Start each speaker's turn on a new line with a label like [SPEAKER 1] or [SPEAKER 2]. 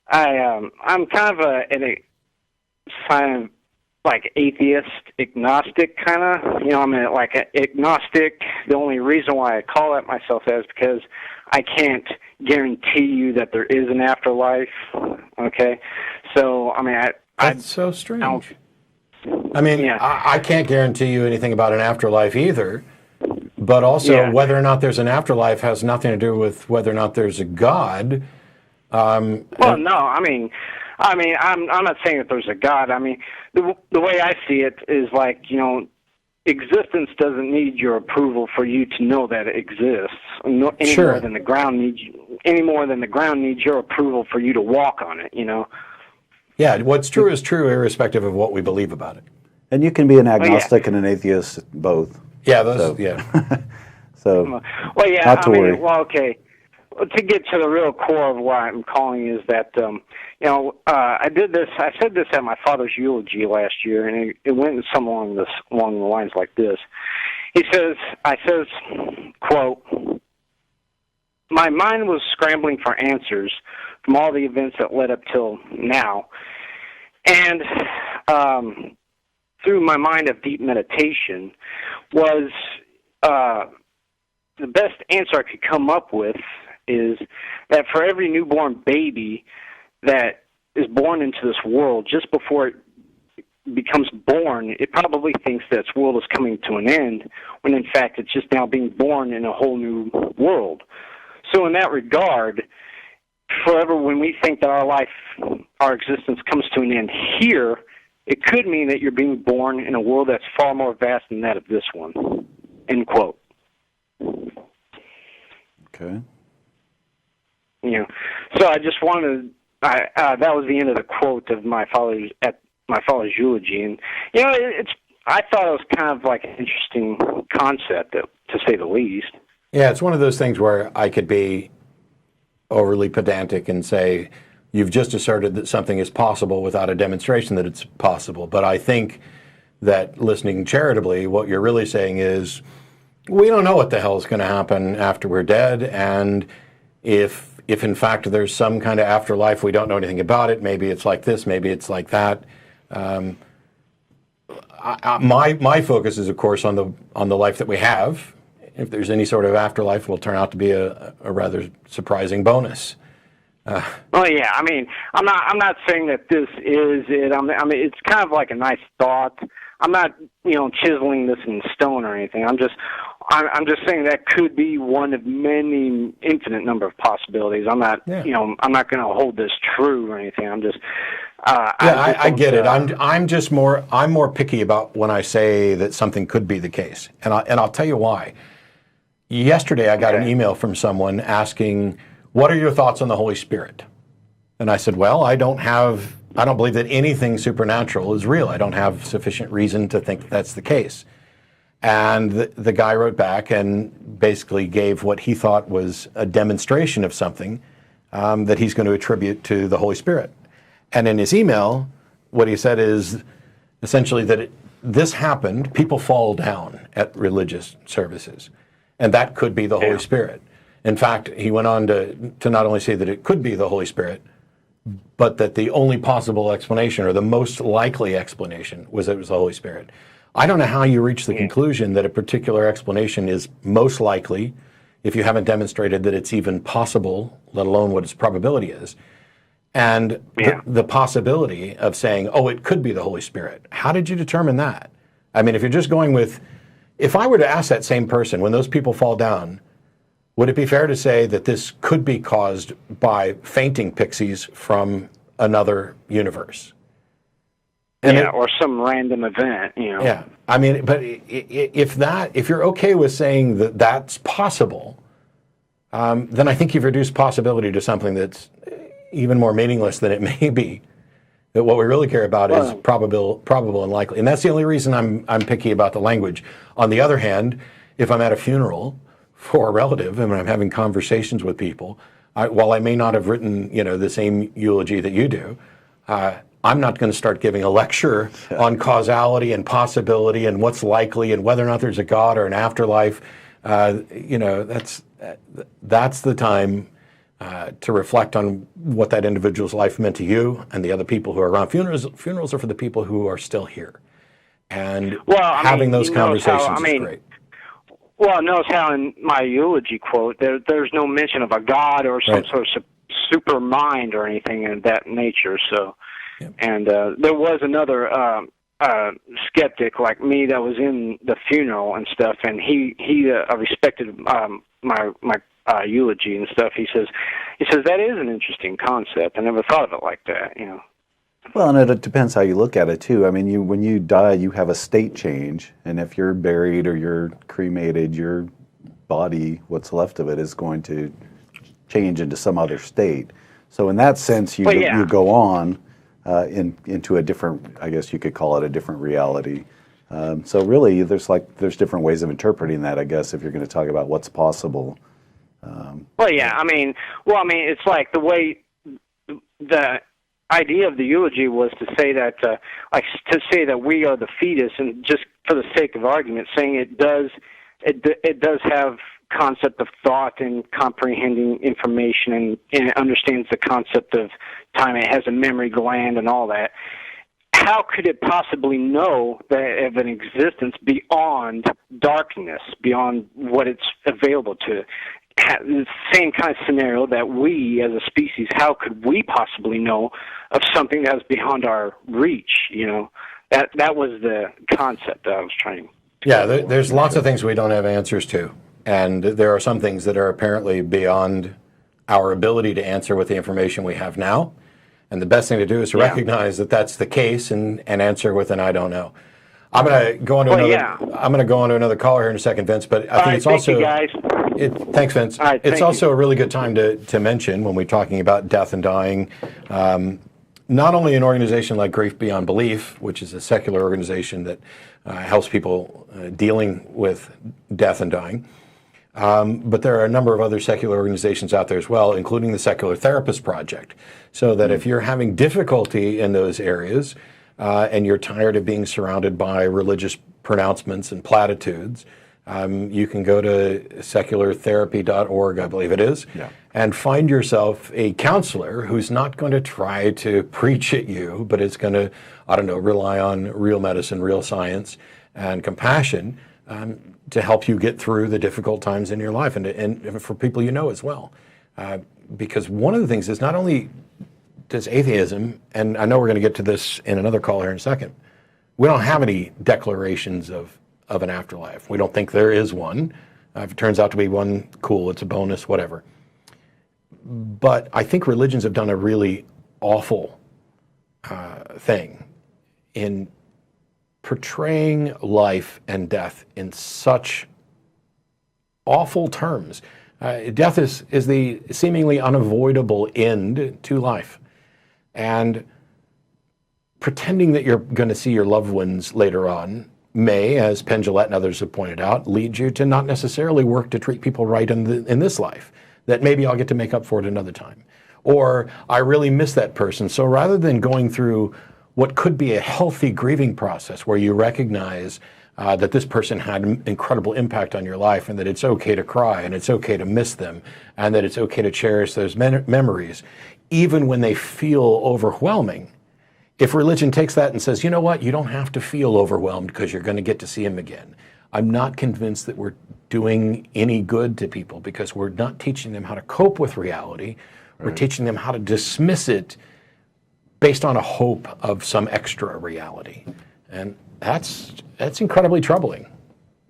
[SPEAKER 1] I'm kind of kind of like atheist, agnostic kind of. You know, I'm like an agnostic. The only reason why I call it myself that is because I can't guarantee you that there is an afterlife. Okay, so I mean,
[SPEAKER 2] That's so strange. I mean,
[SPEAKER 1] yeah.
[SPEAKER 2] I can't guarantee you anything about an afterlife either. But also, whether or not there's an afterlife has nothing to do with whether or not there's a God.
[SPEAKER 1] Well, no, I'm not saying that there's a God. I mean, the way I see it is like, you know, existence doesn't need your approval for you to know that it exists. Any more than the ground needs your approval for you to walk on it. You know.
[SPEAKER 2] Yeah, what's true is true, irrespective of what we believe about it.
[SPEAKER 3] And you can be an agnostic and an atheist both.
[SPEAKER 2] Yeah,
[SPEAKER 3] So,
[SPEAKER 1] well, yeah,
[SPEAKER 3] not to worry.
[SPEAKER 1] Well, okay. To get to the real core of why I'm calling is that, you know, I said this at my father's eulogy last year, and it went along the lines like this. I says, quote, "My mind was scrambling for answers from all the events that led up till now, and through my mind of deep meditation was the best answer I could come up with is that for every newborn baby that is born into this world, just before it becomes born, it probably thinks that its world is coming to an end, when in fact it's just now being born in a whole new world. So in that regard, forever when we think that our existence comes to an end here, it could mean that you're being born in a world that's far more vast than that of this one." End quote.
[SPEAKER 3] Okay.
[SPEAKER 1] You know, so I just wanted. That was the end of the quote of my father's eulogy, and you know, I thought it was kind of like an interesting concept, to say the least.
[SPEAKER 2] Yeah, it's one of those things where I could be overly pedantic and say, you've just asserted that something is possible without a demonstration that it's possible. But I think that listening charitably, what you're really saying is, we don't know what the hell is going to happen after we're dead, and if in fact there's some kind of afterlife, we don't know anything about it. Maybe it's like this, maybe it's like that. My focus is, of course, on the life that we have. If there's any sort of afterlife, it will turn out to be a rather surprising bonus.
[SPEAKER 1] Well, yeah. I mean, I'm not saying that this is it. I mean, it's kind of like a nice thought. I'm not, you know, chiseling this in stone or anything. I'm just saying that could be one of many infinite number of possibilities. I'm not, you know, I'm not going to hold this true or anything. I'm just.
[SPEAKER 2] I get it. I'm more picky about when I say that something could be the case, and I'll tell you why. Yesterday, I got an email from someone asking, "What are your thoughts on the Holy Spirit?" And I said, "Well, I don't believe that anything supernatural is real. I don't have sufficient reason to think that that's the case." And the guy wrote back and basically gave what he thought was a demonstration of something that he's going to attribute to the Holy Spirit. And in his email, what he said is essentially that this happened, people fall down at religious services, and that could be the Holy Spirit. In fact, he went on to not only say that it could be the Holy Spirit, but that the only possible explanation, or the most likely explanation, was that it was the Holy Spirit. I don't know how you reach the conclusion that a particular explanation is most likely if you haven't demonstrated that it's even possible, let alone what its probability is. And the possibility of saying, oh, it could be the Holy Spirit. How did you determine that? I mean, if you're just going with, if I were to ask that same person, when those people fall down, would it be fair to say that this could be caused by fainting pixies from another universe? And
[SPEAKER 1] or some random event, you know.
[SPEAKER 2] Yeah, I mean, but if you're okay with saying that that's possible, then I think you've reduced possibility to something that's even more meaningless than it may be. That what we really care about is probable and likely, and that's the only reason I'm picky about the language. On the other hand, if I'm at a funeral for a relative and I'm having conversations with people, while I may not have written, you know, the same eulogy that you do, I'm not going to start giving a lecture on causality and possibility and what's likely and whether or not there's a God or an afterlife. You know, that's the time to reflect on what that individual's life meant to you and the other people who are around. Funerals are for the people who are still here. And having those conversations is great.
[SPEAKER 1] Well, notice how in my eulogy quote, there's no mention of a God or some sort of super mind or anything of that nature. So, and there was another skeptic like me that was in the funeral and stuff, and he respected my eulogy and stuff. He says that is an interesting concept. I never thought of it like that, you know.
[SPEAKER 3] Well, and it depends how you look at it too. I mean, when you die, you have a state change, and if you're buried or you're cremated, your body, what's left of it, is going to change into some other state. So in that sense, you go on into a different, I guess you could call it a different reality. So really, there's different ways of interpreting that, I guess, if you're going to talk about what's possible.
[SPEAKER 1] I mean, it's like the way the idea of the eulogy was to say that, we are the fetus, and just for the sake of argument, saying it does have concept of thought and comprehending information, and it understands the concept of time. It has a memory gland and all that. How could it possibly know that of an existence beyond darkness, beyond what it's available to? The same kind of scenario that we as a species, how could we possibly know of something that's beyond our reach? You know, that was the concept that I was trying to.
[SPEAKER 2] Yeah, there's lots of things we don't have answers to, and there are some things that are apparently beyond our ability to answer with the information we have now. And the best thing to do is to recognize that that's the case and answer with an I don't know. I'm going to go on to another caller here in a second, Vince. But I think it's also.
[SPEAKER 1] You guys.
[SPEAKER 2] Thanks, Vince. It's also a really good time to mention when we're talking about death and dying. Not only an organization like Grief Beyond Belief, which is a secular organization that helps people dealing with death and dying, but there are a number of other secular organizations out there as well, including the Secular Therapist Project. So that if you're having difficulty in those areas and you're tired of being surrounded by religious pronouncements and platitudes, you can go to seculartherapy.org, I believe it is, and find yourself a counselor who's not going to try to preach at you, but it's going to, rely on real medicine, real science, and compassion to help you get through the difficult times in your life, and for people you know as well. Because one of the things is not only does atheism, and I know we're going to get to this in another call here in a second, we don't have any declarations of an afterlife. We don't think there is one. If it turns out to be one, cool, it's a bonus, whatever. But I think religions have done a really awful thing in portraying life and death in such awful terms. Death is the seemingly unavoidable end to life. And pretending that you're going to see your loved ones later on may, as Penn Jillette and others have pointed out, lead you to not necessarily work to treat people right in this life, that maybe I'll get to make up for it another time. Or I really miss that person. So rather than going through what could be a healthy grieving process where you recognize that this person had an incredible impact on your life, and that it's okay to cry, and it's okay to miss them, and that it's okay to cherish those memories, even when they feel overwhelming. If religion takes that and says, you know what, you don't have to feel overwhelmed because you're going to get to see him again, I'm not convinced that we're doing any good to people, because we're not teaching them how to cope with reality. We're teaching them how to dismiss it based on a hope of some extra reality. And that's incredibly troubling.